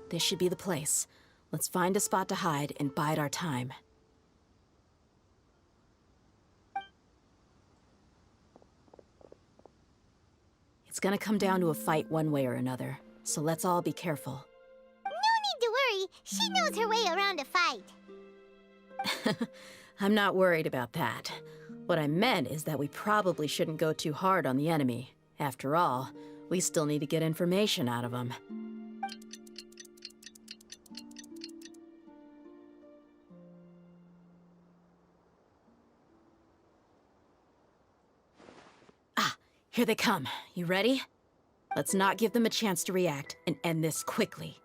This should be the place. Let's find a spot to hide and bide our time. It's gonna come down to a fight one way or another, so let's all be careful. No need to worry. She knows her way around a fight. I'm not worried about that. What I meant is that we probably shouldn't go too hard on the enemy. After all, we still need to get information out of them. Ah, here they come. You ready? Let's not give them a chance to react and end this quickly.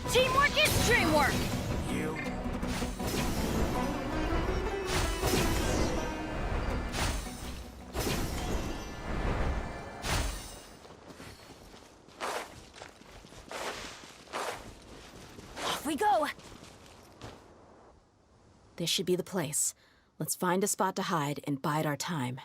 Teamwork is dreamwork! You... Off we go! This should be the place. Let's find a spot to hide and bide our time.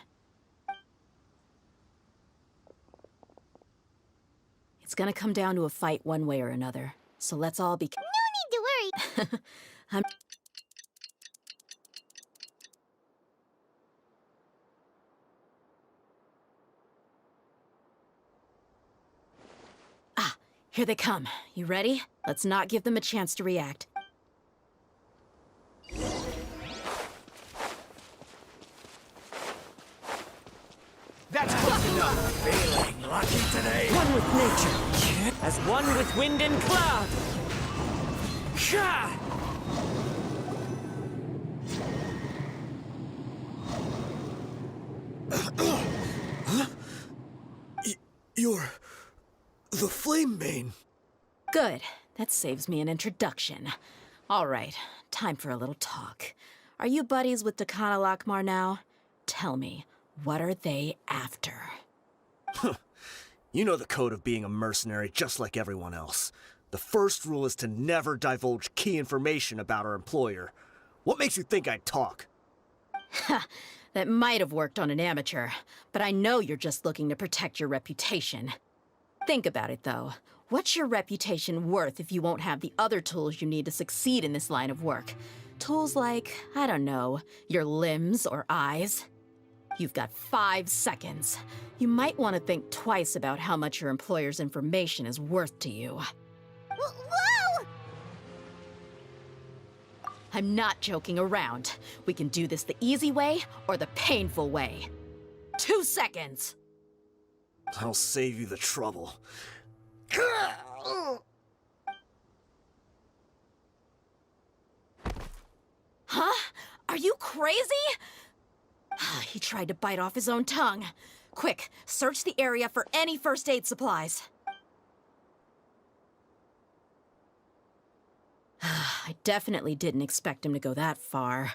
It's gonna come down to a fight one way or another, so let's all be... No need to worry. Ah, here they come. You ready? Let's not give them a chance to react. That's close enough! Feeling lucky today? One with nature, as one with wind and cloud. Sha! You're... the Flame Bane. Good. That saves me an introduction. All right, time for a little talk. Are you buddies with Dakana Lakmar now? Tell me, what are they after? You know the code of being a mercenary just like everyone else. The first rule is to never divulge key information about our employer. What makes you think I'd talk? Ha! That might have worked on an amateur, but I know you're just looking to protect your reputation. Think about it, though. What's your reputation worth if you won't have the other tools you need to succeed in this line of work? Tools like, I don't know, your limbs or eyes? You've got 5 seconds. You might want to think twice about how much your employer's information is worth to you. Whoa! I'm not joking around. We can do this the easy way or the painful way. 2 seconds! I'll save you the trouble. Huh? Are you crazy? He tried to bite off his own tongue. Quick, search the area for any first aid supplies. I definitely didn't expect him to go that far.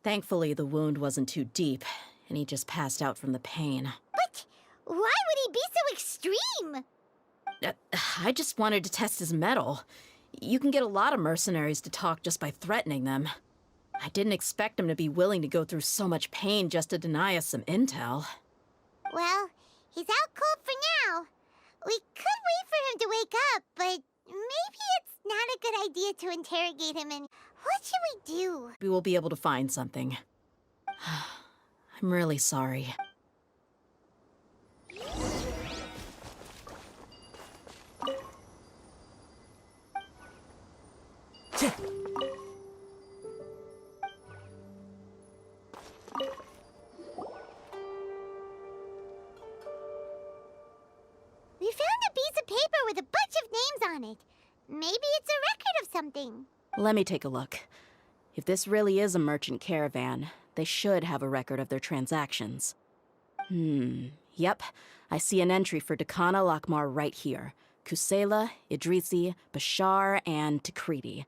Thankfully, the wound wasn't too deep, and he just passed out from the pain. But why would he be so extreme? I just wanted to test his mettle. You can get a lot of mercenaries to talk just by threatening them. I didn't expect him to be willing to go through so much pain just to deny us some intel. Well, he's out cold for now. We could wait for him to wake up, but maybe it's not a good idea to interrogate him, and what should we do? We will be able to find something. I'm really sorry. We found a piece of paper with a bunch of names on it. Maybe it's a record of something. Let me take a look. If this really is a merchant caravan, they should have a record of their transactions. Yep. I see an entry for Dakana Lakmar right here. Kusela, Idrisi, Bashar, and Takriti.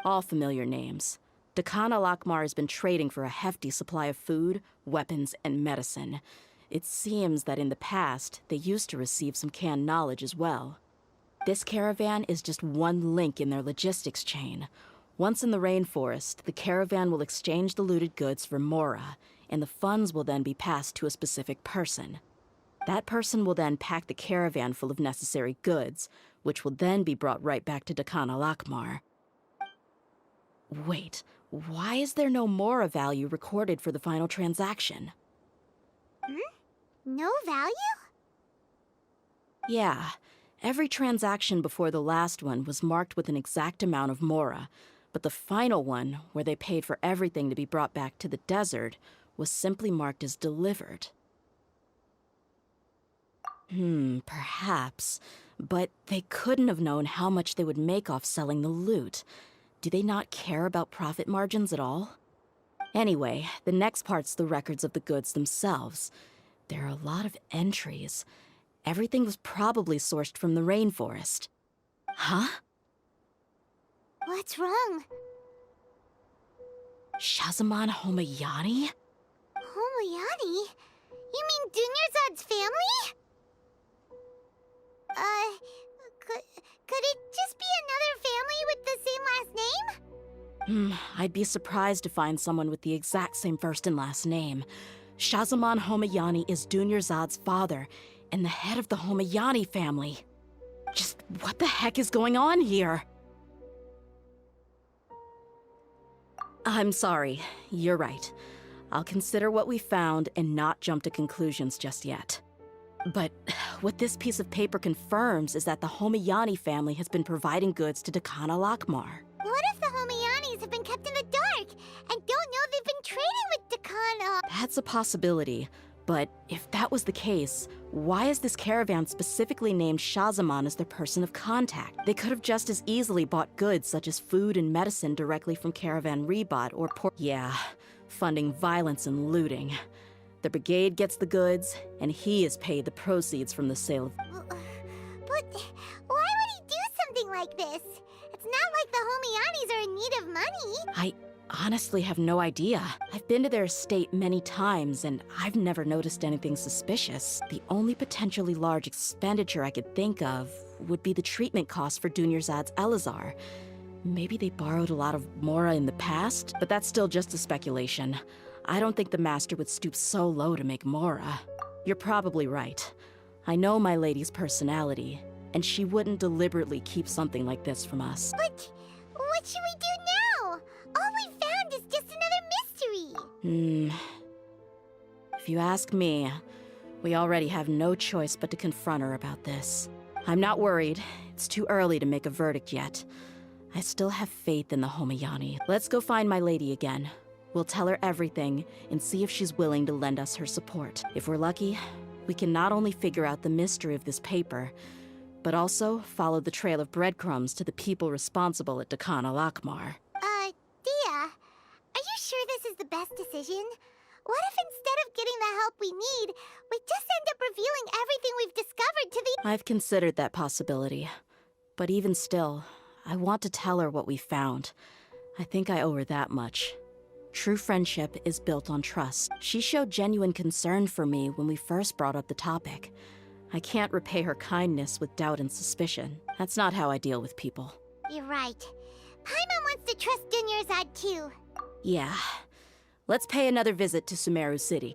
All familiar names. Dakana Lakmar has been trading for a hefty supply of food, weapons, and medicine. It seems that in the past, they used to receive some canned knowledge as well. This caravan is just one link in their logistics chain. Once in the rainforest, the caravan will exchange the looted goods for Mora, and the funds will then be passed to a specific person. That person will then pack the caravan full of necessary goods, which will then be brought right back to Dakan al-Akmar. Wait, why is there no Mora value recorded for the final transaction? No value? Yeah, every transaction before the last one was marked with an exact amount of Mora, but the final one, where they paid for everything to be brought back to the desert, was simply marked as delivered. Perhaps. But they couldn't have known how much they would make off selling the loot. Do they not care about profit margins at all? Anyway, the next part's the records of the goods themselves. There are a lot of entries. Everything was probably sourced from the rainforest. Huh? What's wrong? Shazamon Homayani? Homayani? You mean Dunyarzad's family? Could it just be another family with the same last name? I'd be surprised to find someone with the exact same first and last name. Shazamon Homayani is Dunyarzad's father, and the head of the Homayani family. Just what the heck is going on here? I'm sorry, you're right. I'll consider what we found and not jump to conclusions just yet. But what this piece of paper confirms is that the Homayani family has been providing goods to Dakan al-Akmar. What if the Homayanis have been kept in the dark and don't know they've been trading with Dakan? That's a possibility, but if that was the case, why is this caravan specifically named Shazamon as their person of contact? They could have just as easily bought goods such as food and medicine directly from Caravan Rebot or funding violence and looting. The brigade gets the goods, and he is paid the proceeds from the sale of... But why would he do something like this? It's not like the Homayanis are in need of money. I honestly have no idea. I've been to their estate many times, and I've never noticed anything suspicious. The only potentially large expenditure I could think of would be the treatment costs for Dunyarzad's Elazar. Maybe they borrowed a lot of Mora in the past, but that's still just a speculation. I don't think the Master would stoop so low to make Mora. You're probably right. I know my lady's personality, and she wouldn't deliberately keep something like this from us. But what should we do now? All we found is just another mystery. If you ask me, we already have no choice but to confront her about this. I'm not worried. It's too early to make a verdict yet. I still have faith in the Homayani. Let's go find my lady again. We'll tell her everything and see if she's willing to lend us her support. If we're lucky, we can not only figure out the mystery of this paper, but also follow the trail of breadcrumbs to the people responsible at Dakan al-Akmar. Dehya, are you sure this is the best decision? What if instead of getting the help we need, we just end up revealing everything we've discovered to the... I've considered that possibility. But even still, I want to tell her what we found. I think I owe her that much. True friendship is built on trust. She showed genuine concern for me when we first brought up the topic. I can't repay her kindness with doubt and suspicion. That's not how I deal with people. You're right. Paimon wants to trust Dunyarzad too. Yeah. Let's pay another visit to Sumeru City.